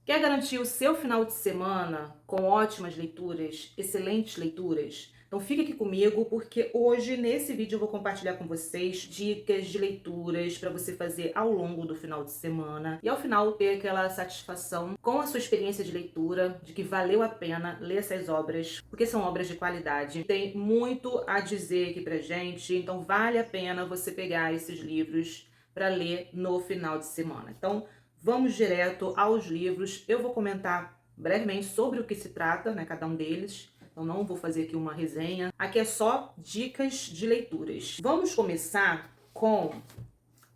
Quer garantir o seu final de semana com ótimas leituras, excelentes leituras? Então fica aqui comigo porque hoje nesse vídeo eu vou compartilhar com vocês dicas de leituras para você fazer ao longo do final de semana e ao final ter aquela satisfação com a sua experiência de leitura, de que valeu a pena ler essas obras, porque são obras de qualidade. Tem muito a dizer aqui pra gente, então vale a pena você pegar esses livros para ler no final de semana. Então, vamos direto aos livros. Eu vou comentar brevemente sobre o que se trata, né, cada um deles. Então não vou fazer aqui uma resenha. Aqui é só dicas de leituras. Vamos começar com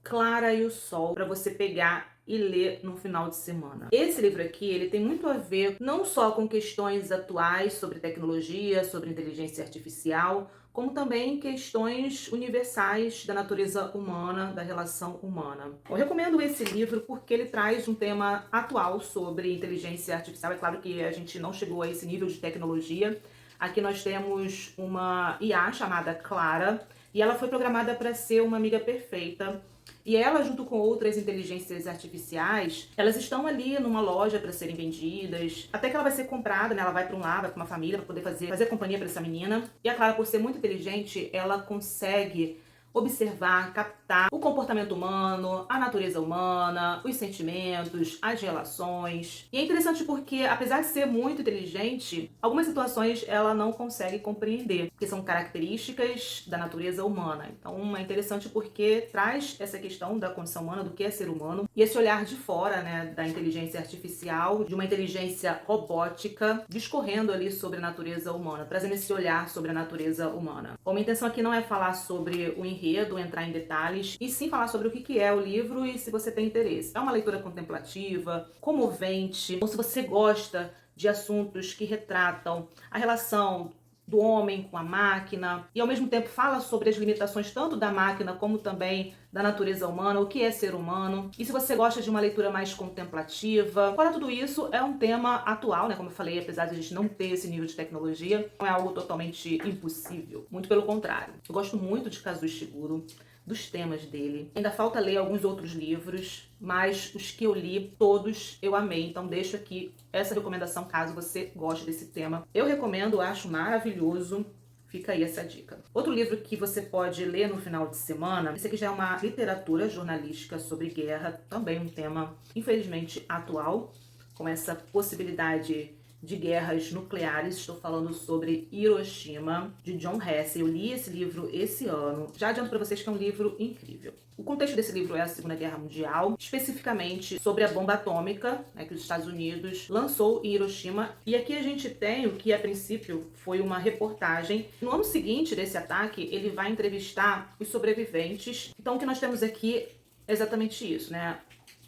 Clara e o Sol, para você pegar e ler no final de semana. Esse livro aqui, ele tem muito a ver não só com questões atuais sobre tecnologia, sobre inteligência artificial, como também questões universais da natureza humana, da relação humana. Eu recomendo esse livro porque ele traz um tema atual sobre inteligência artificial. É claro que a gente não chegou a esse nível de tecnologia. Aqui nós temos uma IA chamada Clara, e ela foi programada para ser uma amiga perfeita. E ela, junto com outras inteligências artificiais, elas estão ali numa loja para serem vendidas, até que ela vai ser comprada, né? Ela vai para um lar, vai para uma família para poder fazer companhia para essa menina. E a Clara, por ser muito inteligente, ela consegue observar, captar o comportamento humano, a natureza humana, os sentimentos, as relações. E é interessante porque, apesar de ser muito inteligente, algumas situações ela não consegue compreender, porque são características da natureza humana. Então é interessante porque traz essa questão da condição humana, do que é ser humano, e esse olhar de fora, né, da inteligência artificial, de uma inteligência robótica, discorrendo ali sobre a natureza humana, trazendo esse olhar sobre a natureza humana. Bom, minha intenção aqui não é falar sobre o enredo, entrar em detalhes, e sim falar sobre o que é o livro e se você tem interesse. É uma leitura contemplativa, comovente, ou se você gosta de assuntos que retratam a relação do homem com a máquina e ao mesmo tempo fala sobre as limitações tanto da máquina como também da natureza humana, o que é ser humano. E se você gosta de uma leitura mais contemplativa, fora tudo isso, é um tema atual, né? Como eu falei, apesar de a gente não ter esse nível de tecnologia, não é algo totalmente impossível. Muito pelo contrário. Eu gosto muito de Kazuo Ishiguro, dos temas dele. Ainda falta ler alguns outros livros, mas os que eu li, todos eu amei. Então deixo aqui essa recomendação caso você goste desse tema. Eu recomendo, acho maravilhoso. Fica aí essa dica. Outro livro que você pode ler no final de semana, esse aqui já é uma literatura jornalística sobre guerra, também um tema, infelizmente, atual, com essa possibilidade de guerras nucleares. Estou falando sobre Hiroshima, de John Hesse. Eu li esse livro esse ano. Já adianto para vocês que é um livro incrível. O contexto desse livro é a Segunda Guerra Mundial, especificamente sobre a bomba atômica, né, que os Estados Unidos lançou em Hiroshima. E aqui a gente tem o que a princípio foi uma reportagem. No ano seguinte desse ataque, ele vai entrevistar os sobreviventes. Então o que nós temos aqui é exatamente isso, né?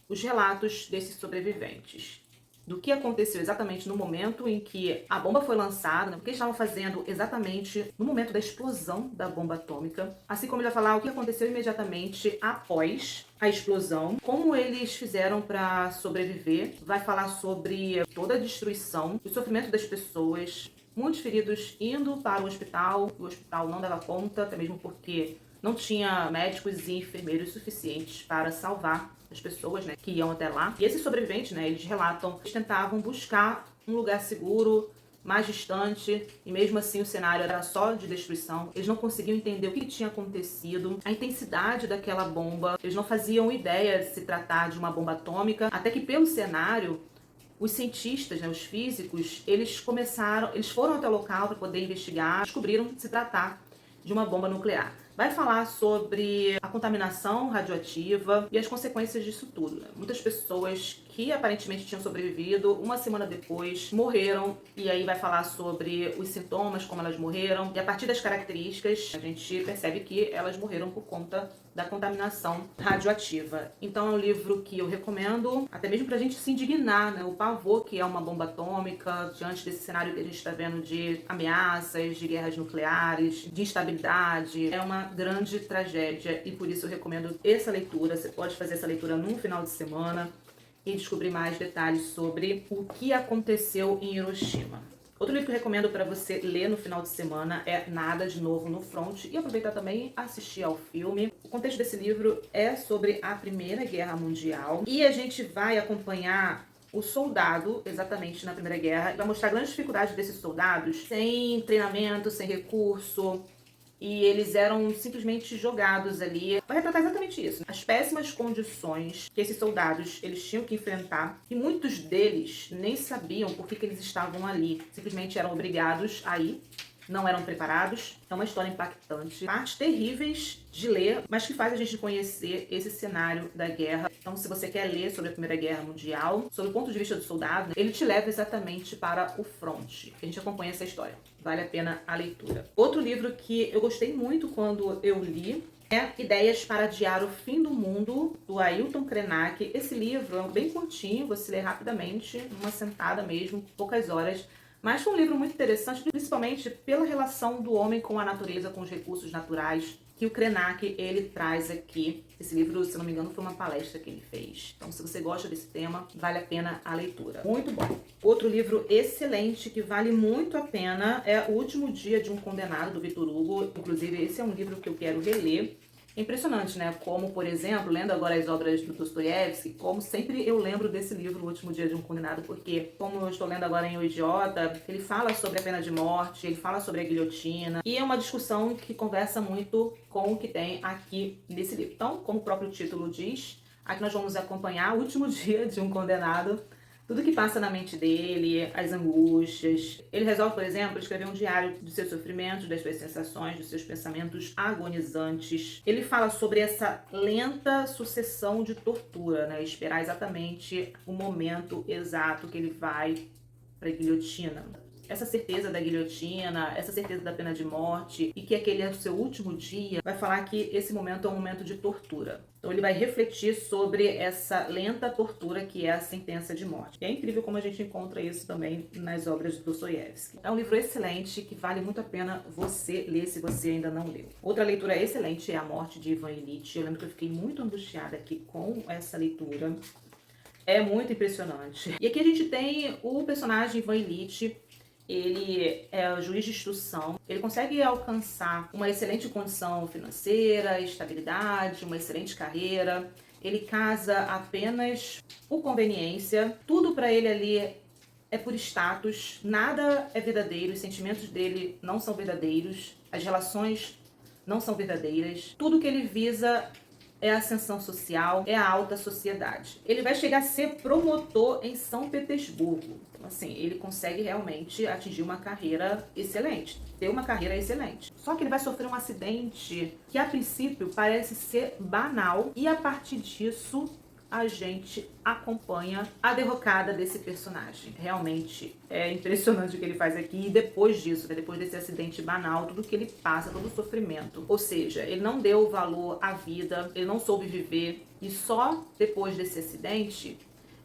Os relatos desses sobreviventes, do que aconteceu exatamente no momento em que a bomba foi lançada, né? O que eles estavam fazendo exatamente no momento da explosão da bomba atômica, assim como ele vai falar o que aconteceu imediatamente após a explosão, como eles fizeram para sobreviver, vai falar sobre toda a destruição, o sofrimento das pessoas, muitos feridos indo para o hospital não dava conta, até mesmo porque não tinha médicos e enfermeiros suficientes para salvar as pessoas, né, que iam até lá. E esses sobreviventes, né, eles relatam, eles tentavam buscar um lugar seguro, mais distante, e mesmo assim o cenário era só de destruição. Eles não conseguiam entender o que tinha acontecido, a intensidade daquela bomba. Eles não faziam ideia de se tratar de uma bomba atômica, até que pelo cenário os cientistas, né, os físicos, eles foram até o local para poder investigar, descobriram se tratar de uma bomba nuclear. Vai falar sobre a contaminação radioativa e as consequências disso tudo. Muitas pessoas que aparentemente tinham sobrevivido, uma semana depois morreram, e aí vai falar sobre os sintomas, como elas morreram, e a partir das características a gente percebe que elas morreram por conta da contaminação radioativa. Então é um livro que eu recomendo, até mesmo pra gente se indignar, né? O pavor que é uma bomba atômica, diante desse cenário que a gente está vendo de ameaças, de guerras nucleares, de instabilidade. É uma grande tragédia e por isso eu recomendo essa leitura. Você pode fazer essa leitura num final de semana e descobrir mais detalhes sobre o que aconteceu em Hiroshima. Outro livro que eu recomendo para você ler no final de semana é Nada de Novo no Front e aproveitar também assistir ao filme. O contexto desse livro é sobre a Primeira Guerra Mundial e a gente vai acompanhar o soldado, exatamente na Primeira Guerra, vai mostrar grandes dificuldades desses soldados, sem treinamento, sem recurso, e eles eram simplesmente jogados ali. Vai retratar exatamente isso, as péssimas condições que esses soldados eles tinham que enfrentar, e muitos deles nem sabiam por que eles estavam ali, simplesmente eram obrigados a ir, não eram preparados. É uma história impactante, partes terríveis de ler, mas que faz a gente conhecer esse cenário da guerra. Então, se você quer ler sobre a Primeira Guerra Mundial, sobre o ponto de vista do soldado, ele te leva exatamente para o front. A gente acompanha essa história. Vale a pena a leitura. Outro livro que eu gostei muito quando eu li é Ideias para Adiar o Fim do Mundo, do Ailton Krenak. Esse livro é bem curtinho, você lê rapidamente, numa sentada mesmo, poucas horas. Mas foi um livro muito interessante, principalmente pela relação do homem com a natureza, com os recursos naturais, que o Krenak, ele traz aqui. Esse livro, se não me engano, foi uma palestra que ele fez. Então, se você gosta desse tema, vale a pena a leitura. Muito bom. Outro livro excelente, que vale muito a pena, é O Último Dia de um Condenado, do Victor Hugo. Inclusive, esse é um livro que eu quero reler. É impressionante, né? Como, por exemplo, lendo agora as obras do Dostoiévski, como sempre eu lembro desse livro, O Último Dia de um Condenado, porque, como eu estou lendo agora em O Idiota, ele fala sobre a pena de morte, ele fala sobre a guilhotina, e é uma discussão que conversa muito com o que tem aqui nesse livro. Então, como o próprio título diz, aqui nós vamos acompanhar o último dia de um condenado, tudo que passa na mente dele, as angústias. Ele resolve, por exemplo, escrever um diário dos seus sofrimentos, das suas sensações, dos seus pensamentos agonizantes. Ele fala sobre essa lenta sucessão de tortura, né? Esperar exatamente o momento exato que ele vai para a guilhotina. Essa certeza da guilhotina, essa certeza da pena de morte, e que aquele é o seu último dia, vai falar que esse momento é um momento de tortura. Então ele vai refletir sobre essa lenta tortura que é a sentença de morte. E é incrível como a gente encontra isso também nas obras do Dostoiévski. É um livro excelente que vale muito a pena você ler se você ainda não leu. Outra leitura excelente é A Morte de Ivan Ilitch. Eu lembro que eu fiquei muito angustiada aqui com essa leitura. É muito impressionante. E aqui a gente tem o personagem Ivan Ilitch. Ele é juiz de instrução, ele consegue alcançar uma excelente condição financeira, estabilidade, uma excelente carreira. Ele casa apenas por conveniência, tudo para ele ali é por status, nada é verdadeiro, os sentimentos dele não são verdadeiros, as relações não são verdadeiras, tudo que ele visa é a ascensão social, é a alta sociedade. Ele vai chegar a ser promotor em São Petersburgo. Então, assim, ele consegue realmente atingir uma carreira excelente, ter uma carreira excelente. Só que ele vai sofrer um acidente que, a princípio, parece ser banal, e a partir disso a gente acompanha a derrocada desse personagem. Realmente é impressionante o que ele faz aqui. E depois disso, né, depois desse acidente banal, tudo que ele passa, todo o sofrimento. Ou seja, ele não deu valor à vida, ele não soube viver. E só depois desse acidente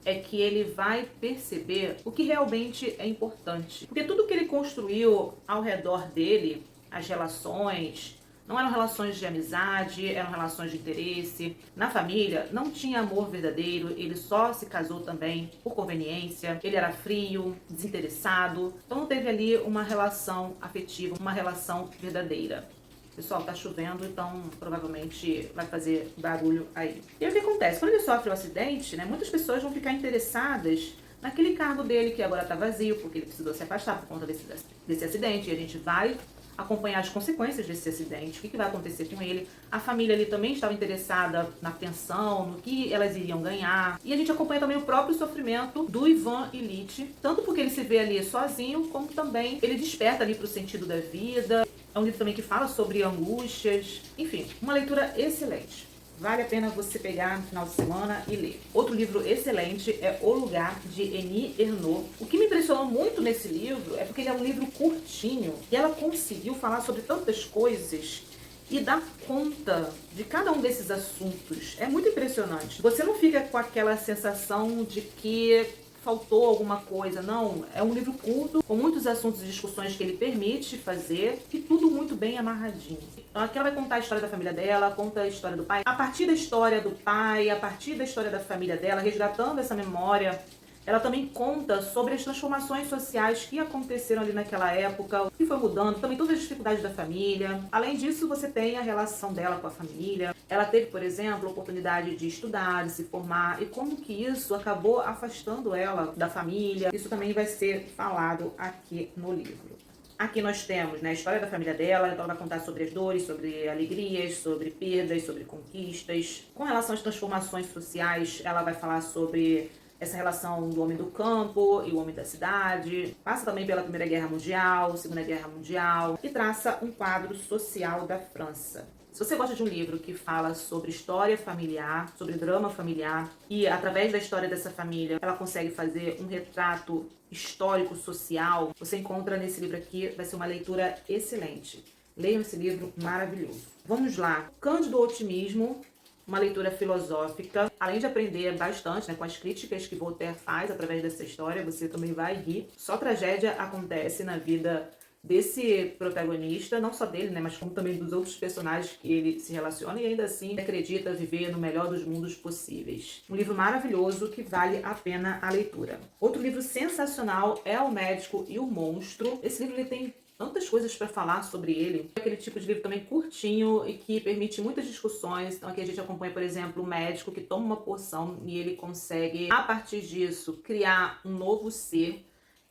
é que ele vai perceber o que realmente é importante. Porque tudo que ele construiu ao redor dele, as relações, não eram relações de amizade, eram relações de interesse. Na família, não tinha amor verdadeiro, ele só se casou também por conveniência. Ele era frio, desinteressado. Então não teve ali uma relação afetiva, uma relação verdadeira. Pessoal, tá chovendo, então provavelmente vai fazer barulho aí. E aí o que acontece? Quando ele sofre o acidente, né, muitas pessoas vão ficar interessadas naquele cargo dele que agora tá vazio, porque ele precisou se afastar por conta desse acidente. E a gente vai acompanhar as consequências desse acidente, o que vai acontecer com ele. A família ali também estava interessada na pensão, no que elas iriam ganhar. E a gente acompanha também o próprio sofrimento do Ivan Ilitch, tanto porque ele se vê ali sozinho, como também ele desperta ali para o sentido da vida. É um livro também que fala sobre angústias. Enfim, uma leitura excelente. Vale a pena você pegar no final de semana e ler. Outro livro excelente é O Lugar, de Annie Ernaux. O que me impressionou muito nesse livro é porque ele é um livro curtinho e ela conseguiu falar sobre tantas coisas e dar conta de cada um desses assuntos. É muito impressionante. Você não fica com aquela sensação de que faltou alguma coisa, não. É um livro curto, com muitos assuntos e discussões que ele permite fazer, e tudo muito bem amarradinho. Então aqui ela vai contar a história da família dela, conta a história do pai. A partir da história do pai, a partir da história da família dela, resgatando essa memória Ela também conta sobre as transformações sociais que aconteceram ali naquela época, o que foi mudando, também todas as dificuldades da família. Além disso, você tem a relação dela com a família. Ela teve, por exemplo, a oportunidade de estudar, de se formar, e como que isso acabou afastando ela da família. Isso também vai ser falado aqui no livro. Aqui nós temos, né, a história da família dela, então ela vai contar sobre as dores, sobre alegrias, sobre perdas, sobre conquistas. Com relação às transformações sociais, ela vai falar sobre essa relação do homem do campo e o homem da cidade. Passa também pela Primeira Guerra Mundial, Segunda Guerra Mundial, e traça um quadro social da França. Se você gosta de um livro que fala sobre história familiar, sobre drama familiar, e através da história dessa família ela consegue fazer um retrato histórico, social, você encontra nesse livro aqui, vai ser uma leitura excelente. Leiam esse livro maravilhoso. Vamos lá. Cândido Otimismo, uma leitura filosófica. Além de aprender bastante, né, com as críticas que Voltaire faz através dessa história, você também vai rir. Só tragédia acontece na vida desse protagonista, não só dele, né, mas como também dos outros personagens que ele se relaciona, e ainda assim acredita viver no melhor dos mundos possíveis. Um livro maravilhoso que vale a pena a leitura. Outro livro sensacional é O Médico e o Monstro. Esse livro ele tem tantas coisas para falar sobre ele. É aquele tipo de livro também curtinho e que permite muitas discussões. Então aqui a gente acompanha, por exemplo, o médico que toma uma poção e ele consegue, a partir disso, criar um novo ser.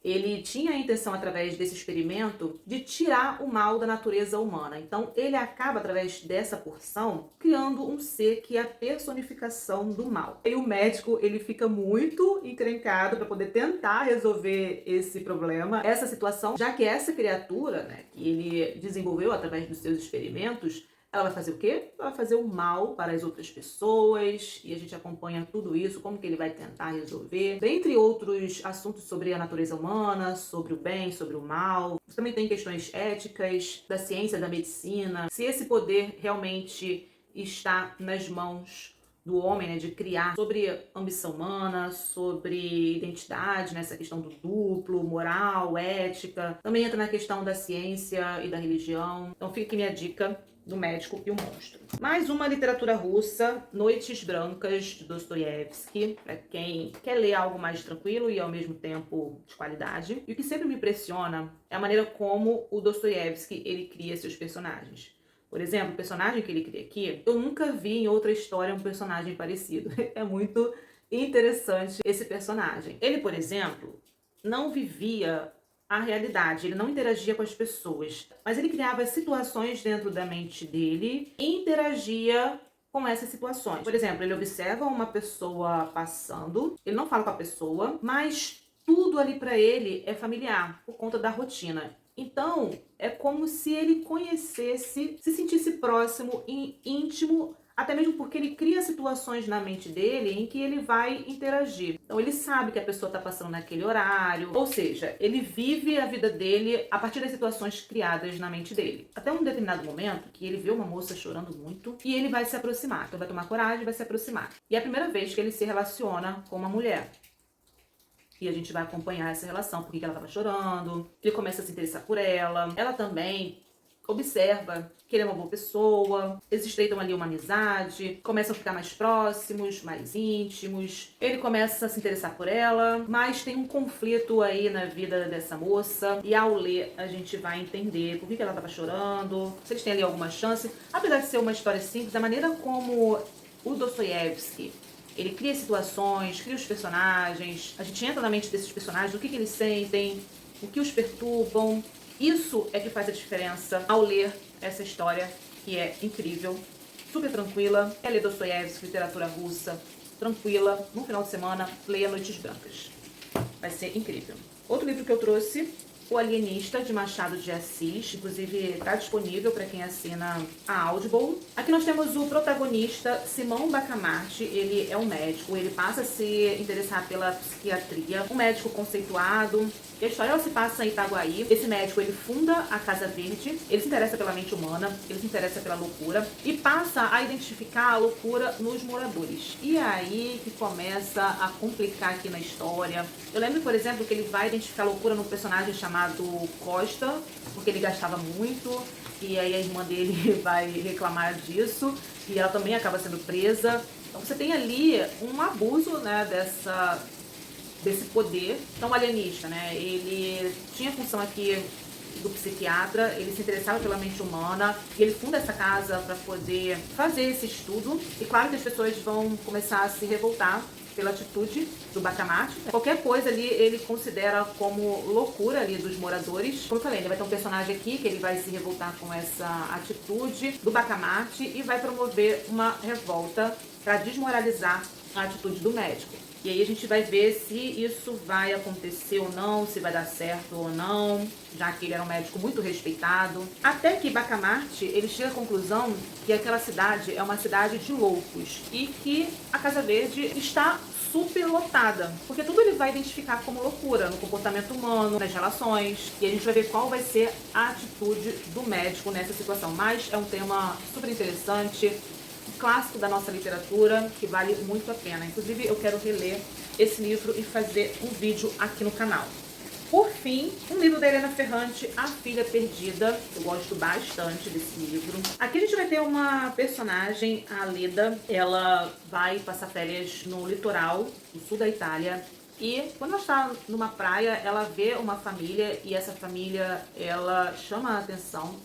Ele tinha a intenção, através desse experimento, de tirar o mal da natureza humana. Então, ele acaba, através dessa porção, criando um ser que é a personificação do mal. E o médico, ele fica muito encrencado para poder tentar resolver esse problema, essa situação, já que essa criatura, né, que ele desenvolveu através dos seus experimentos, ela vai fazer o quê? Ela vai fazer o mal para as outras pessoas, e a gente acompanha tudo isso, como que ele vai tentar resolver. Dentre outros assuntos sobre a natureza humana, sobre o bem, sobre o mal. Também tem questões éticas, da ciência, da medicina. Se esse poder realmente está nas mãos do homem, né, de criar, sobre ambição humana, sobre identidade, né, essa questão do duplo, moral, ética. Também entra na questão da ciência e da religião. Então fica aqui minha dica do Médico e o Monstro. Mais uma literatura russa, Noites Brancas, de Dostoiévski, para quem quer ler algo mais tranquilo e ao mesmo tempo de qualidade. E o que sempre me impressiona é a maneira como o Dostoiévski ele cria seus personagens. Por exemplo, o personagem que ele cria aqui, eu nunca vi em outra história um personagem parecido. É muito interessante esse personagem. Ele, por exemplo, não vivia a realidade, ele não interagia com as pessoas, mas ele criava situações dentro da mente dele e interagia com essas situações. Por exemplo, ele observa uma pessoa passando, ele não fala com a pessoa, mas tudo ali para ele é familiar, por conta da rotina. Então, é como se ele conhecesse, se sentisse próximo e íntimo, até mesmo porque ele cria situações na mente dele em que ele vai interagir. Então ele sabe que a pessoa está passando naquele horário, ou seja, ele vive a vida dele a partir das situações criadas na mente dele. Até um determinado momento que ele vê uma moça chorando muito e ele vai se aproximar. Então vai tomar coragem e vai se aproximar. E é a primeira vez que ele se relaciona com uma mulher. E a gente vai acompanhar essa relação, porque ela estava chorando, ele começa a se interessar por ela. Ela também observa que ele é uma boa pessoa, eles estreitam ali uma amizade, começam a ficar mais próximos, mais íntimos. Ele começa a se interessar por ela, mas tem um conflito aí na vida dessa moça. E ao ler, a gente vai entender por que ela estava chorando, se eles têm ali alguma chance. Apesar de ser uma história simples, a maneira como o Dostoiévski ele cria situações, cria os personagens, a gente entra na mente desses personagens, o que eles sentem, o que os perturbam. Isso é que faz a diferença ao ler essa história, que é incrível, super tranquila. É ler Dostoiévski, literatura russa, tranquila. No final de semana, leia Noites Brancas. Vai ser incrível. Outro livro que eu trouxe, O Alienista, de Machado de Assis. Inclusive, está disponível para quem assina a Audible. Aqui nós temos o protagonista, Simão Bacamarte. Ele é um médico, ele passa a se interessar pela psiquiatria. Um médico conceituado. E a história ela se passa em Itaguaí. Esse médico, ele funda a Casa Verde. Ele se interessa pela mente humana, ele se interessa pela loucura e passa a identificar a loucura nos moradores. E é aí que começa a complicar aqui na história. Eu lembro, por exemplo, que ele vai identificar a loucura num personagem chamado Costa, porque ele gastava muito. E aí a irmã dele vai reclamar disso. E ela também acaba sendo presa. Então você tem ali um abuso, né, desse poder. Então, o alienista, né, ele tinha função aqui do psiquiatra, ele se interessava pela mente humana e ele funda essa casa para poder fazer esse estudo. E claro que as pessoas vão começar a se revoltar pela atitude do Bacamarte. Qualquer coisa ali ele considera como loucura ali dos moradores. Como eu falei, ele vai ter um personagem aqui que ele vai se revoltar com essa atitude do Bacamarte e vai promover uma revolta para desmoralizar a atitude do médico. E aí a gente vai ver se isso vai acontecer ou não, se vai dar certo ou não, já que ele era um médico muito respeitado. Até que Bacamarte, ele chega à conclusão que aquela cidade é uma cidade de loucos e que a Casa Verde está superlotada, porque tudo ele vai identificar como loucura, no comportamento humano, nas relações, e a gente vai ver qual vai ser a atitude do médico nessa situação. Mas é um tema super interessante, clássico da nossa literatura, que vale muito a pena. Inclusive, eu quero reler esse livro e fazer um vídeo aqui no canal. Por fim, um livro da Helena Ferrante, A Filha Perdida. Eu gosto bastante desse livro. Aqui a gente vai ter uma personagem, a Leda. Ela vai passar férias no litoral, no sul da Itália. E quando ela está numa praia, ela vê uma família e essa família, ela chama a atenção.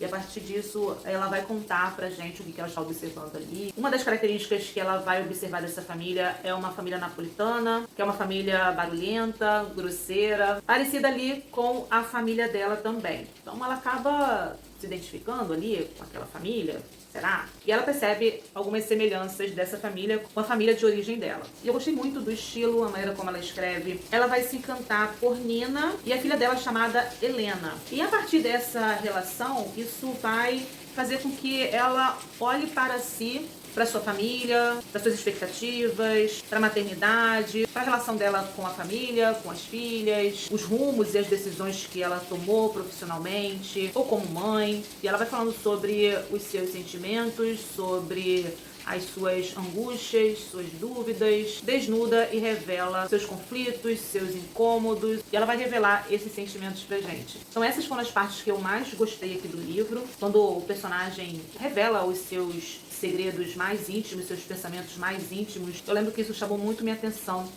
E a partir disso, ela vai contar pra gente o que ela está observando ali. Uma das características que ela vai observar dessa família é uma família napolitana, que é uma família barulhenta, grosseira, parecida ali com a família dela também. Então ela acaba se identificando ali com aquela família, será? E ela percebe algumas semelhanças dessa família com a família de origem dela. E eu gostei muito do estilo, a maneira como ela escreve. Ela vai se encantar por Nina e a filha dela chamada Helena. E a partir dessa relação, isso vai fazer com que ela olhe para si, para sua família, para suas expectativas, para a maternidade, para a relação dela com a família, com as filhas, os rumos e as decisões que ela tomou profissionalmente ou como mãe. E ela vai falando sobre os seus sentimentos, sobre as suas angústias, suas dúvidas, desnuda e revela seus conflitos, seus incômodos, e ela vai revelar esses sentimentos pra gente. Então essas foram as partes que eu mais gostei aqui do livro, quando o personagem revela os seus segredos mais íntimos, seus pensamentos mais íntimos. Eu lembro que isso chamou muito minha atenção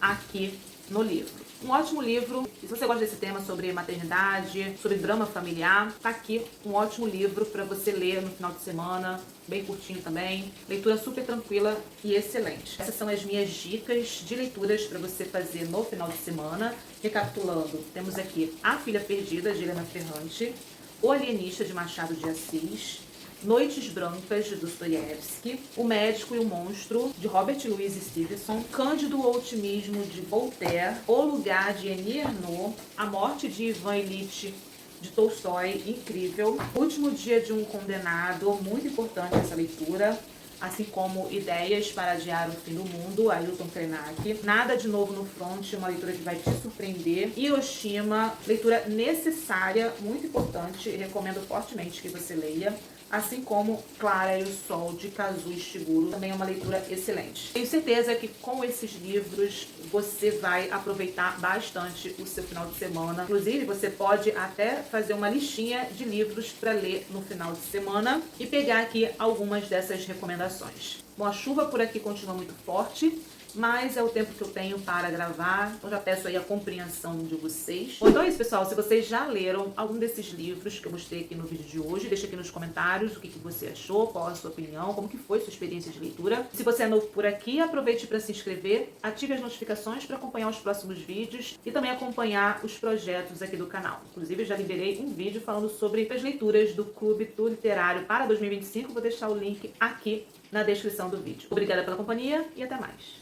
aqui no livro. Um ótimo livro, e se você gosta desse tema sobre maternidade, sobre drama familiar, tá aqui um ótimo livro para você ler no final de semana, bem curtinho também, leitura super tranquila e excelente. Essas são as minhas dicas de leituras para você fazer no final de semana. Recapitulando, temos aqui A Filha Perdida, de Helena Ferrante, O Alienista, de Machado de Assis, Noites Brancas, de Dostoiévski, O Médico e o Monstro, de Robert Louis Stevenson, Cândido Otimismo, de Voltaire, O Lugar, de Annie Ernaux, A Morte de Ivan Ilitch, de Tolstói, incrível, O Último Dia de um Condenado, muito importante essa leitura, assim como Ideias para Adiar o Fim do Mundo, Ailton Krenak, Nada de Novo no Front, uma leitura que vai te surpreender, Hiroshima, leitura necessária, muito importante, recomendo fortemente que você leia, assim como Clara e o Sol, de Kazuo Ishiguro, também é uma leitura excelente. Tenho certeza que com esses livros você vai aproveitar bastante o seu final de semana. Inclusive, você pode até fazer uma listinha de livros para ler no final de semana e pegar aqui algumas dessas recomendações. Bom, a chuva por aqui continua muito forte, mas é o tempo que eu tenho para gravar, então já peço aí a compreensão de vocês. Bom, então é isso, pessoal. Se vocês já leram algum desses livros que eu mostrei aqui no vídeo de hoje, deixa aqui nos comentários o que você achou, qual a sua opinião, como que foi sua experiência de leitura. Se você é novo por aqui, aproveite para se inscrever, ative as notificações para acompanhar os próximos vídeos e também acompanhar os projetos aqui do canal. Inclusive, eu já liberei um vídeo falando sobre as leituras do Clube Tour Literário para 2025, vou deixar o link aqui na descrição do vídeo. Obrigada pela companhia e até mais.